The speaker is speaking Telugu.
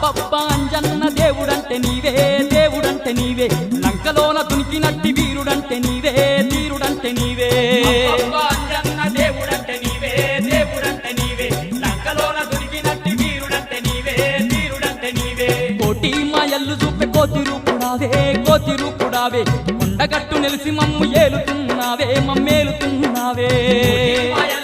అబ్బబ్బా అంజన్న దేవుడంటే నీవే దేవుడంటే నీవే లంకలోన దునికినట్టి వీరుడంటే నీవే వీరుడంటే నీవే అంజన్న దేవుడంటే నీవే దేవుడంటే నీవే లంకలోన దొరికినట్టి వీరుడంటే నీవే వీరుడంటే నీవే కోటి మాయల్లు చూపే కోతి రూపుడావే కొండగట్టు నెలిసి మమ్ము ఏలుతున్నావే మమ్మేలుతున్నావే మాయల